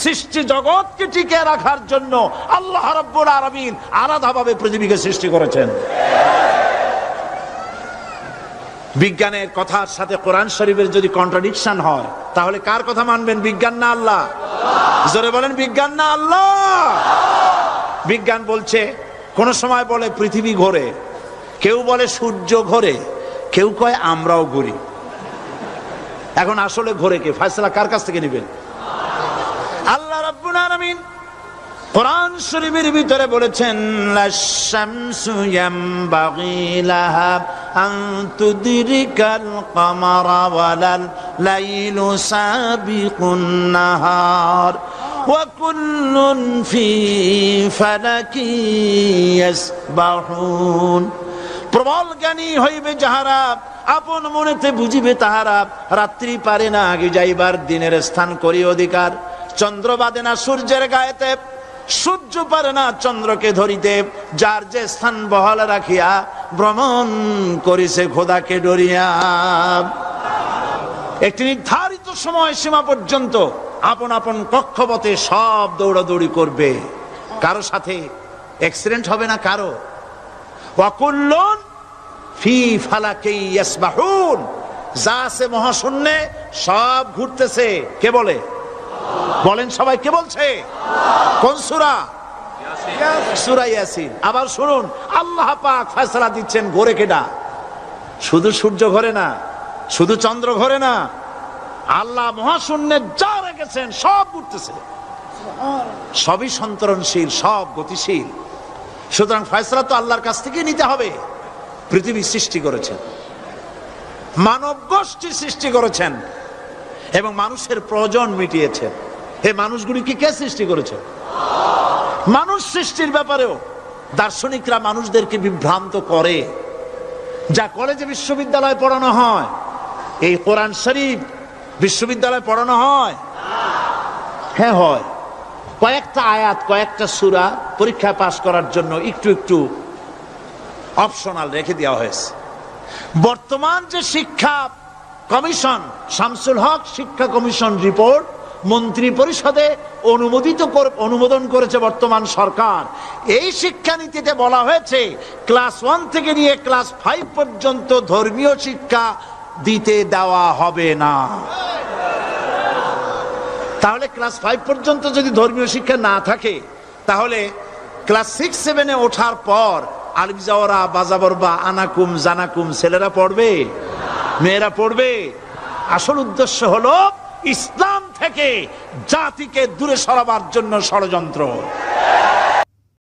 সৃষ্টি জগৎকে টিকে রাখার জন্য আল্লাহ রাব্বুল আলামিন আলাদাভাবে পৃথিবীকে সৃষ্টি করেছেন। বিজ্ঞানের কথার সাথে কোরআন শরীফের যদি কন্ট্রাডিকশন হয় তাহলে কার কথা মানবেন, বিজ্ঞান না আল্লাহ? জোরে বলেন, বিজ্ঞান না আল্লাহ? বিজ্ঞান বলছে, কোন সময় বলে পৃথিবী ঘোরে, কেউ বলে সূর্য ঘোরে, কেউ কয় আমরাও ঘুরি। এখন আসলে ঘোরে কে? ফয়সালা কার কাছ থেকে নেবেন? আল্লাহ রাব্বুল আলামিন কোরআন শরীফের ভিতরে বলেছেন, লাশ-শামসু ইয়ামবাগি লাহা আন তুদরিকাল কামারা ওয়ালাল লাইলু সাবিকুন নাহার ওয়া কুল্লুন ফি ফালাকি ইয়াসবাহুন। প্রবল জ্ঞানী হইবে যাহারা, আপন মনেতে বুঝিবে তাহারা, রাত্রি পারে না আগে যাইবার, দিনের স্থান করি অধিকার। চন্দ্র বাদে না সূর্যের গায়েতে, সূর্য পারে না চন্দ্রকে ধরিতে, যার যে স্থান বহাল রাখিয়া ভ্রমণ করিছে খোদাকে ডরিয়া। একটি নির্ধারিত সময় সীমা পর্যন্ত আপন আপন কক্ষপথে সব দৌড়াদৌড়ি করবে, কারো সাথে অ্যাক্সিডেন্ট হবে না কারো। ওয়াকুল্লুন ফি ফালাকি ইয়াসবাহুন, যা আছে মহাশূন্যে সব ঘুরতেছে। কে বলে? বলেন সবাই, কে বলছে? কোন সূরা? সূরা ইয়াসিন। আবার শুনুন, আল্লাহ পাক ফয়সালা দিচ্ছেন, ঘোরে কেডা? শুধু সূর্য ঘোরে না, শুধু চন্দ্র ঘোরে না, আল্লাহ মহাশূন্যে যা রেখেছেন সব ঘুরতেছে, সবই সন্তরণশীল, সব গতিশীল। সুতরাং ফয়সালা তো আল্লাহর কাছ থেকে নিতে হবে। পৃথিবী সৃষ্টি করেছেন, মানব গোষ্ঠী সৃষ্টি করেছেন এবং মানুষের প্রয়োজন মিটিয়েছেন। এই মানুষগুলিকে কে সৃষ্টি করেছে? মানুষ সৃষ্টির ব্যাপারেও দার্শনিকরা মানুষদেরকে বিভ্রান্ত করে। যা কলেজে বিশ্ববিদ্যালয়ে পড়ানো হয়, এই কোরআন শরীফ বিশ্ববিদ্যালয়ে পড়ানো হয়? হ্যাঁ হয়। কয়েকটা আয়াত, কয়েকটা সূরা পরীক্ষায় পাস করার জন্য একটু একটু অপশনাল রেখে দেওয়া হয়েছে। বর্তমান যে শিক্ষা কমিশন, শামসুল হক শিক্ষা কমিশন রিপোর্ট মন্ত্রী পরিষদে অনুমোদন করেছে বর্তমান সরকার। এই শিক্ষানীতিতে বলা হয়েছে ক্লাস 1 থেকে নিয়ে ক্লাস 5 পর্যন্ত ধর্মীয় শিক্ষা দিতে দেওয়া হবে না। তাহলে ক্লাস 5 পর্যন্ত যদি ধর্মীয় শিক্ষা না থাকে, তাহলে ক্লাস 6-7-এ ওঠার পর আলিফ জাওরা বাজাবর বা আনাকুম জানাকুম ছেলেরা পড়বে? মেয়েরা পড়বে? আসল উদ্দেশ্য হলো ইসলাম থেকে জাতিকে দূরে সরাবার জন্য ষড়যন্ত্র।